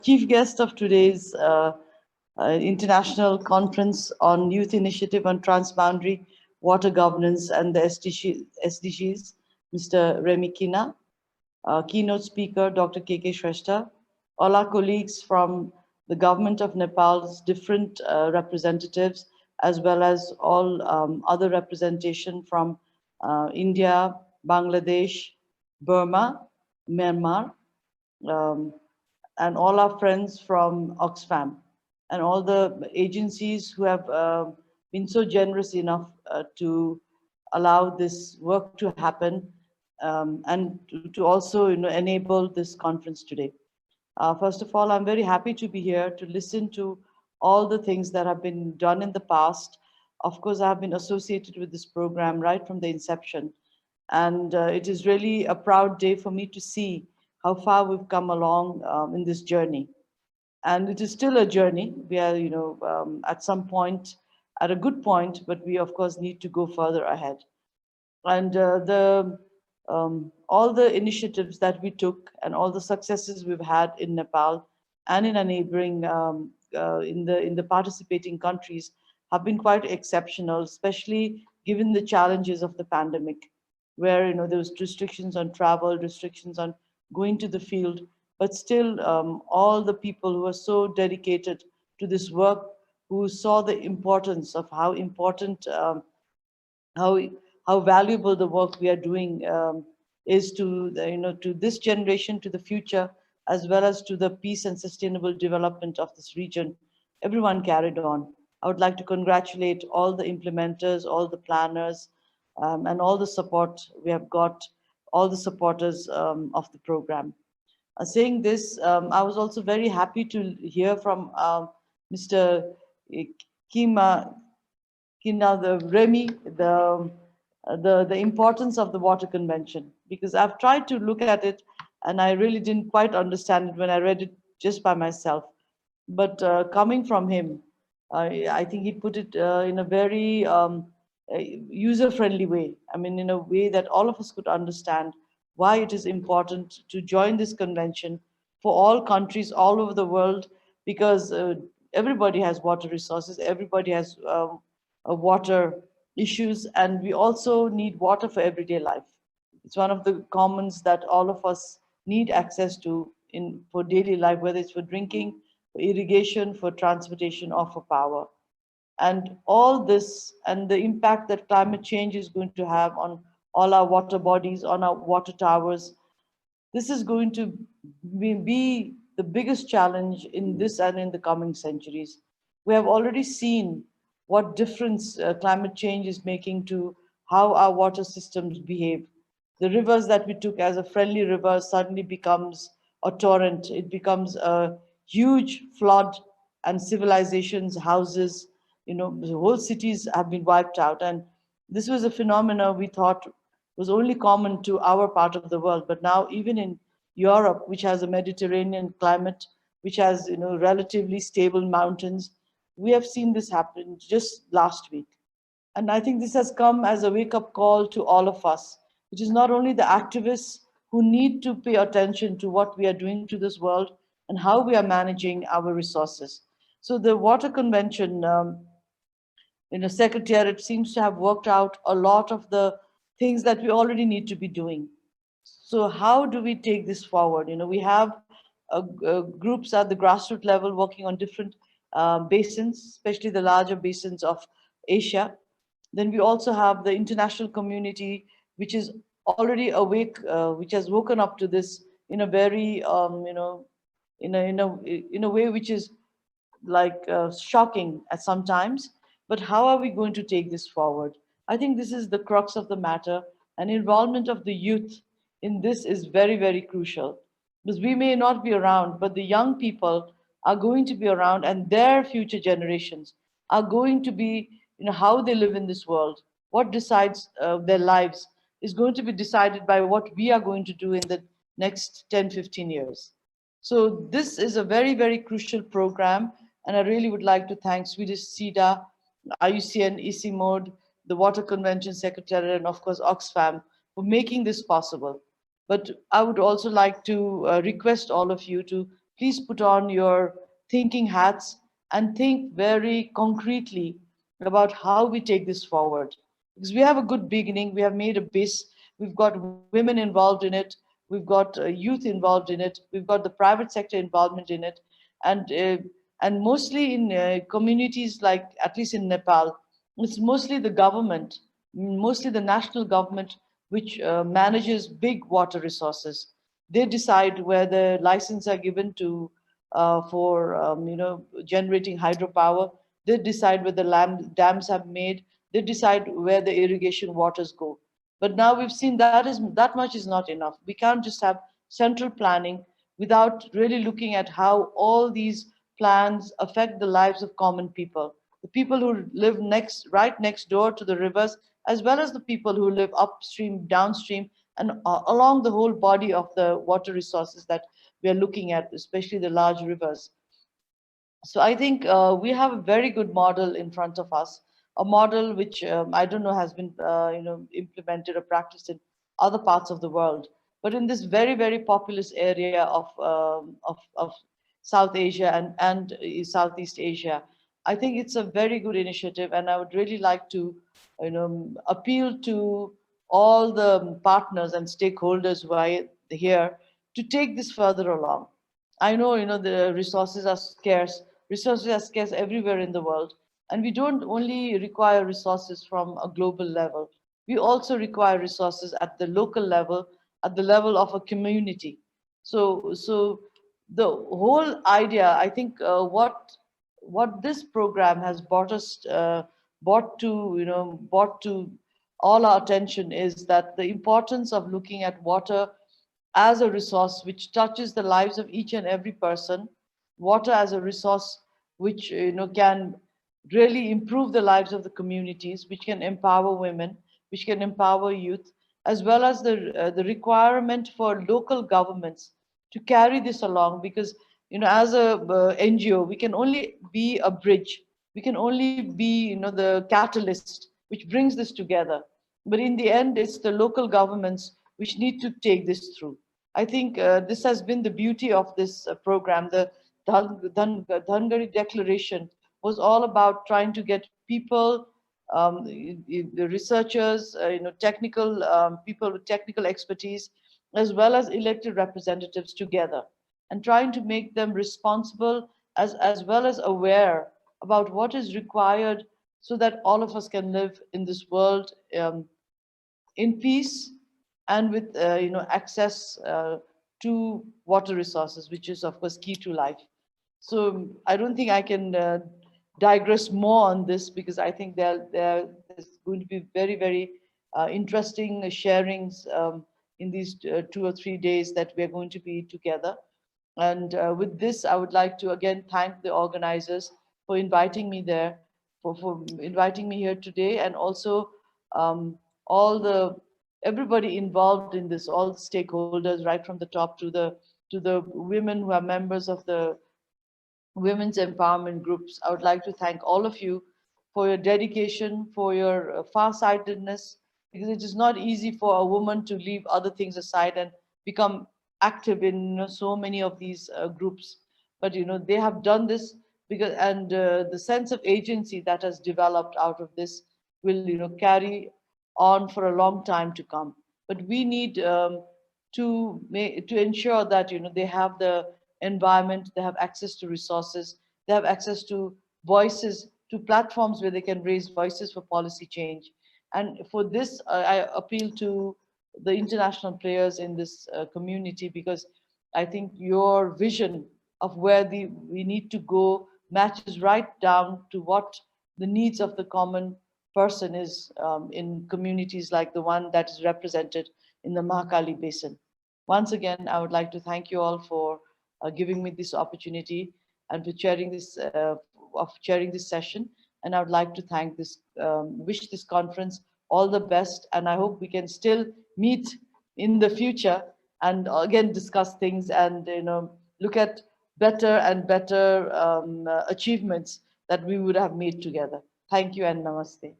chief guest of today's International Conference on Youth Initiative on Transboundary Water Governance and the SDGs, Mr. Remy Kina, keynote speaker, Dr. K.K. Shrestha, all our colleagues from the government of Nepal's different representatives, as well as all other representation from India, Bangladesh, Burma, Myanmar, um, and all our friends from Oxfam and all the agencies who have been so generous enough to allow this work to happen and to also enable this conference today. First of all, I'm very happy to be here to listen to all the things that have been done in the past. Of course, I have been associated with this program right from the inception. And it is really a proud day for me to see how far we've come along in this journey. And it is still a journey. We are, at some point, at a good point, but we, of course, need to go further ahead. And the all the initiatives that we took and all the successes we've had in Nepal and in our neighboring in the participating countries have been quite exceptional, especially given the challenges of the pandemic, where there was restrictions on travel, restrictions on going to the field, but still all the people who are so dedicated to this work, who saw the importance of how important how how valuable the work we are doing is to to this generation, to the future, as well as to the peace and sustainable development of this region. Everyone carried on. I would like to congratulate all the implementers, all the planners, and all the support we have got, all the supporters of the program. Saying this, I was also very happy to hear from Mr. Kima the Remy, the importance of the Water Convention, because I've tried to look at it and I really didn't quite understand it when I read it just by myself. But coming from him, I think he put it in a very user-friendly way. I mean, in a way that all of us could understand why it is important to join this convention for all countries all over the world, because everybody has water resources, everybody has water issues, and we also need water for everyday life. It's one of the commons that all of us need access to in for daily life, whether it's for drinking, for irrigation, for transportation, or for power. And all this and the impact that climate change is going to have on all our water bodies, on our water towers, this is going to be the biggest challenge in this and in the coming centuries. We have already seen what difference climate change is making to how our water systems behave. The rivers that we took as a friendly river suddenly becomes a torrent. It becomes a huge flood, and civilizations, houses, the whole cities have been wiped out. And this was a phenomena we thought was only common to our part of the world. But now, even in Europe, which has a Mediterranean climate, which has relatively stable mountains, we have seen this happen just last week. And I think this has come as a wake up call to all of us. It is not only the activists who need to pay attention to what we are doing to this world and how we are managing our resources. So the Water Convention, Secretariat seems to have worked out a lot of the things that we already need to be doing. So how do we take this forward? We have groups at the grassroots level working on different basins, especially the larger basins of Asia. Then we also have the international community, which is already awake, which has woken up to this in a very, in a way which is like shocking at some times. But how are we going to take this forward? I think this is the crux of the matter, and involvement of the youth in this is very, very crucial, because we may not be around, but the young people are going to be around, and their future generations are going to be, how they live in this world, what decides their lives is going to be decided by what we are going to do in the next 10, 15 years. So this is a very, very crucial program, and I really would like to thank Swedish SIDA, IUCN, EC the Water Convention Secretariat, and of course Oxfam for making this possible. But I would also like to request all of you to please put on your thinking hats and think very concretely about how we take this forward. Because we have a good beginning, we have made a base, we've got women involved in it, we've got youth involved in it, we've got the private sector involvement in it, and uh, and mostly in communities like, at least in Nepal, it's mostly the government, mostly the national government, which manages big water resources. They decide where the license are given to for generating hydropower. They decide where the dams have made. They decide where the irrigation waters go. But now we've seen that much is not enough. We can't just have central planning without really looking at how all these plans affect the lives of common people, the people who live right next door to the rivers, as well as the people who live upstream, downstream, and along the whole body of the water resources that we are looking at, especially the large rivers. So I think we have a very good model in front of us, a model which I don't know has been implemented or practiced in other parts of the world, but in this very populous area of South Asia and Southeast Asia, I think it's a very good initiative, and I would really like to appeal to all the partners and stakeholders who are here to take this further along. I know, the resources are scarce. Resources are scarce everywhere in the world. And we don't only require resources from a global level. We also require resources at the local level, at the level of a community. So the whole idea, I think, what this program has brought to all our attention is that the importance of looking at water as a resource which touches the lives of each and every person, water as a resource which can really improve the lives of the communities, which can empower women, which can empower youth, as well as the requirement for local governments to carry this along. Because as a NGO, we can only be a bridge, we can only be the catalyst which brings this together. But in the end, it's the local governments which need to take this through. I think this has been the beauty of this program. The Dhangari Declaration was all about trying to get people, the researchers, technical people with technical expertise, as well as elected representatives together, and trying to make them responsible as well as aware about what is required so that all of us can live in this world in peace and with access to water resources, which is of course key to life. So I don't think I can digress more on this, because I think there's going to be very interesting sharings in these 2 or 3 days that we are going to be together. And with this, I would like to again thank the organizers for inviting me there, for inviting me here today, and also um, all the everybody involved in this, all the stakeholders, right from the top to the women who are members of the women's empowerment groups. I would like to thank all of you for your dedication, for your farsightedness, because it is not easy for a woman to leave other things aside and become active in so many of these groups. But they have done this because, and the sense of agency that has developed out of this will carry on for a long time to come. But we need to ensure that they have the environment, they have access to resources, they have access to voices, to platforms where they can raise voices for policy change. And for this, I appeal to the international players in this community, because I think your vision of where we need to go matches right down to what the needs of the common person is in communities like the one that is represented in the Mahakali Basin. Once again, I would like to thank you all for giving me this opportunity and for sharing this session. And I would like to wish this conference all the best. And I hope we can still meet in the future and again discuss things and look at better and better achievements that we would have made together. Thank you and namaste.